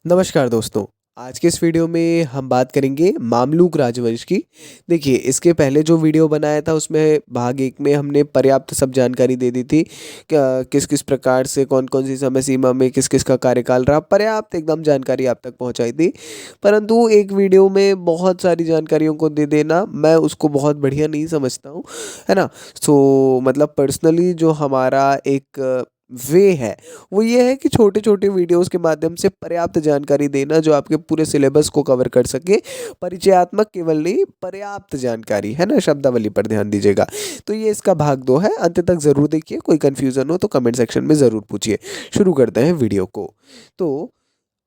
नमस्कार दोस्तों। आज के इस वीडियो में हम बात करेंगे मामलूक राजवंश की। देखिए, इसके पहले जो वीडियो बनाया था उसमें भाग 1 में हमने पर्याप्त सब जानकारी दे दी थी। किस किस प्रकार से कौन-कौन सी समय सीमा में किस-किस का कार्यकाल रहा, पर्याप्त एकदम जानकारी आप तक पहुंचाई थी। परंतु एक वीडियो में बहुत सारी जानकारियों को दे देना मैं उसको बहुत बढ़िया नहीं समझता हूँ, है ना? मतलब पर्सनली जो हमारा एक वे है वो ये है कि छोटे-छोटे वीडियोज़ के माध्यम से पर्याप्त जानकारी देना जो आपके पूरे सिलेबस को कवर कर सके। परिचयात्मक केवल नहीं, पर्याप्त जानकारी, है ना? शब्दावली पर ध्यान दीजिएगा। तो ये इसका भाग 2 है, अंत तक ज़रूर देखिए। कोई कन्फ्यूज़न हो तो कमेंट सेक्शन में ज़रूर पूछिए। शुरू करते हैं वीडियो को। तो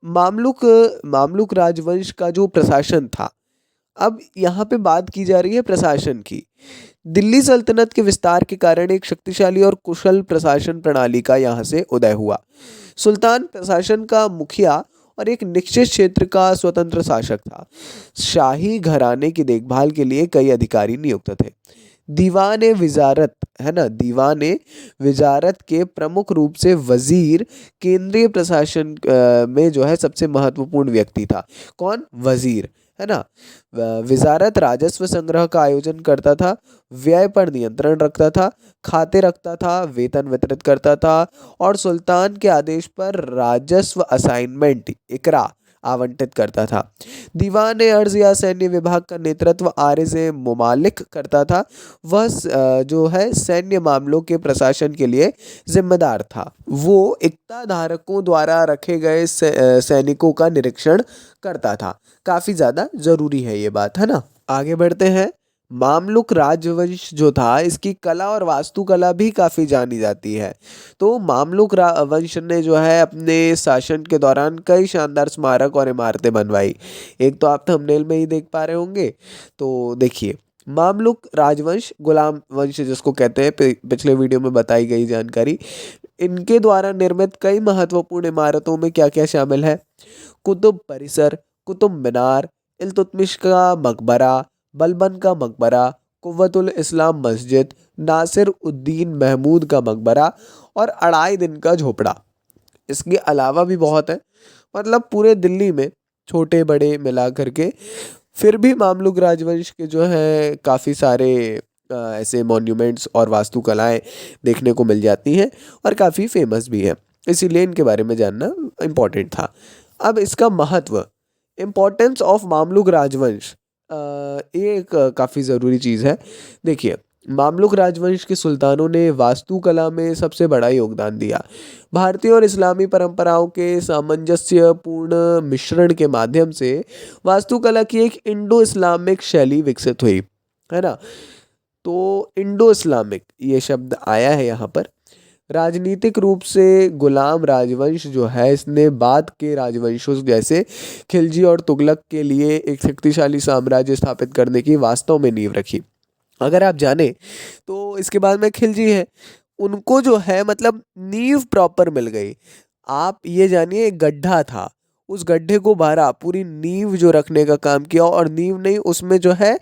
मामलुक मामलुक राजवंश का जो प्रशासन था, अब यहाँ पे बात की जा रही है प्रशासन की। दिल्ली सल्तनत के विस्तार के कारण एक शक्तिशाली और कुशल प्रशासन प्रणाली का यहाँ से उदय हुआ। सुल्तान प्रशासन का मुखिया और एक निश्चित क्षेत्र का स्वतंत्र शासक था। शाही घराने की देखभाल के लिए कई अधिकारी नियुक्त थे। दीवान विजारत, है ना? दीवान विजारत के प्रमुख रूप से वजीर केंद्रीय प्रशासन में जो है सबसे महत्वपूर्ण व्यक्ति था। कौन? वजीर, है ना? विजारत राजस्व संग्रह का आयोजन करता था, व्यय पर नियंत्रण रखता था, खाते रखता था, वेतन वितरित करता था और सुल्तान के आदेश पर राजस्व असाइनमेंट इकरा आवंटित करता था। दीवान अर्ज या सैन्य विभाग का नेतृत्व आर्य से मुमालिक करता था। वह जो है सैन्य मामलों के प्रशासन के लिए जिम्मेदार था। वो इक्ता धारकों द्वारा रखे गए सैनिकों का निरीक्षण करता था। काफ़ी ज़्यादा ज़रूरी है ये बात, है ना? आगे बढ़ते हैं। मामलुक राजवंश जो था इसकी कला और वास्तुकला भी काफ़ी जानी जाती है। तो मामलुक वंश ने जो है अपने शासन के दौरान कई शानदार स्मारक और इमारतें बनवाई। एक तो आप थंबनेल में ही देख पा रहे होंगे। तो देखिए, मामलुक राजवंश गुलाम वंश जिसको कहते हैं, पिछले वीडियो में बताई गई जानकारी। इनके द्वारा निर्मित कई महत्वपूर्ण इमारतों में क्या क्या शामिल है? कुतुब परिसर, कुतुब मीनार, इल्तुतमिश का मकबरा, बलबन का मकबरा, कुव्वतुल इस्लाम मस्जिद, नासिर उद्दीन महमूद का मकबरा और अढ़ाई दिन का झोपड़ा। इसके अलावा भी बहुत है, मतलब पूरे दिल्ली में छोटे बड़े मिला करके। फिर भी मामलुक राजवंश के जो है काफ़ी सारे ऐसे मॉन्यूमेंट्स और वास्तुकलाएं देखने को मिल जाती हैं और काफ़ी फेमस भी है, इसीलिए इनके बारे में जानना इम्पोर्टेंट था। अब इसका महत्व, इम्पोर्टेंस ऑफ मामलुक राजवंश, ये एक काफ़ी ज़रूरी चीज़ है। देखिए, मामलुक राजवंश के सुल्तानों ने वास्तुकला में सबसे बड़ा योगदान दिया। भारतीय और इस्लामी परंपराओं के सामंजस्यपूर्ण मिश्रण के माध्यम से वास्तुकला की एक इंडो इस्लामिक शैली विकसित हुई, है ना? तो इंडो इस्लामिक ये शब्द आया है यहाँ पर। राजनीतिक रूप से गुलाम राजवंश जो है इसने बाद के राजवंशों जैसे खिलजी और तुगलक के लिए एक शक्तिशाली साम्राज्य स्थापित करने की वास्तव में नींव रखी। अगर आप जाने तो इसके बाद में खिलजी है, उनको जो है मतलब नींव प्रॉपर मिल गई। आप ये जानिए, एक गड्ढा था, उस गड्ढे को भरा, पूरी नींव जो रखने का काम किया, और नींव नहीं, उसमें जो है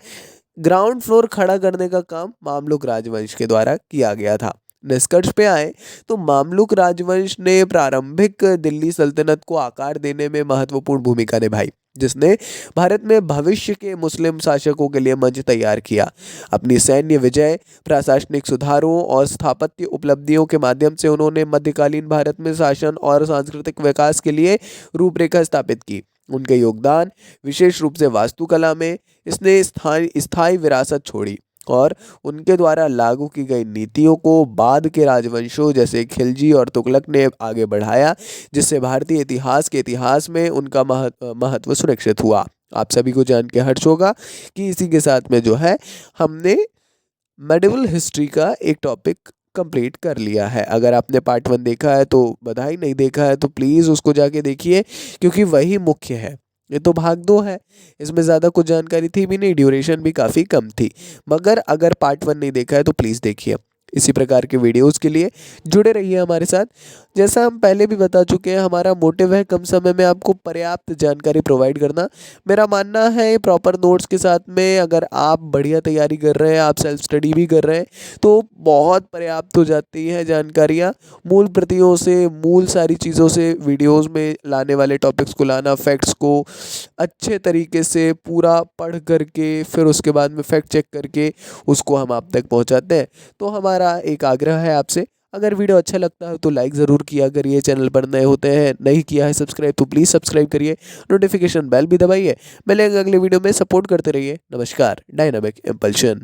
ग्राउंड फ्लोर खड़ा करने का काम मामलुक राजवंश के द्वारा किया गया था। निष्कर्ष पे आए तो मामलुक राजवंश ने प्रारंभिक दिल्ली सल्तनत को आकार देने में महत्वपूर्ण भूमिका निभाई, जिसने भारत में भविष्य के मुस्लिम शासकों के लिए मंच तैयार किया। अपनी सैन्य विजय, प्रशासनिक सुधारों और स्थापत्य उपलब्धियों के माध्यम से उन्होंने मध्यकालीन भारत में शासन और सांस्कृतिक विकास के लिए रूपरेखा स्थापित की। उनके योगदान, विशेष रूप से वास्तुकला में, इसने स्थायी विरासत छोड़ी और उनके द्वारा लागू की गई नीतियों को बाद के राजवंशों जैसे खिलजी और तुगलक ने आगे बढ़ाया, जिससे भारतीय इतिहास में उनका महत्व सुरक्षित हुआ। आप सभी को जान के हर्ष होगा कि इसी के साथ में जो है हमने मेडिवल हिस्ट्री का एक टॉपिक कंप्लीट कर लिया है। अगर आपने पार्ट 1 देखा है तो बधाई, नहीं देखा है तो प्लीज़ उसको जाके देखिए, क्योंकि वही मुख्य है। ये तो भाग 2 है, इसमें ज़्यादा कुछ जानकारी थी भी नहीं, ड्यूरेशन भी काफ़ी कम थी। मगर अगर पार्ट 1 नहीं देखा है तो प्लीज़ देखिए। इसी प्रकार के वीडियोज़ के लिए जुड़े रहिए हमारे साथ। जैसा हम पहले भी बता चुके हैं, हमारा मोटिव है कम समय में आपको पर्याप्त जानकारी प्रोवाइड करना। मेरा मानना है प्रॉपर नोट्स के साथ में अगर आप बढ़िया तैयारी कर रहे हैं, आप सेल्फ स्टडी भी कर रहे हैं, तो बहुत पर्याप्त हो जाती है जानकारियाँ। मूल प्रतियों से, मूल सारी चीज़ों से वीडियोज़ में लाने वाले टॉपिक्स को लाना, फैक्ट्स को अच्छे तरीके से पूरा पढ़ करके फिर उसके बाद में फैक्ट चेक करके उसको हम आप तक पहुंचाते हैं। तो हमारा एक आग्रह है आपसे, अगर वीडियो अच्छा लगता है तो लाइक ज़रूर किया करिए, चैनल पर नए होते हैं नहीं किया है सब्सक्राइब तो प्लीज़ सब्सक्राइब करिए, नोटिफिकेशन बेल भी दबाइए। मिलेंगे अगले वीडियो में, सपोर्ट करते रहिए। नमस्कार, डायनामिक इम्पल्शन।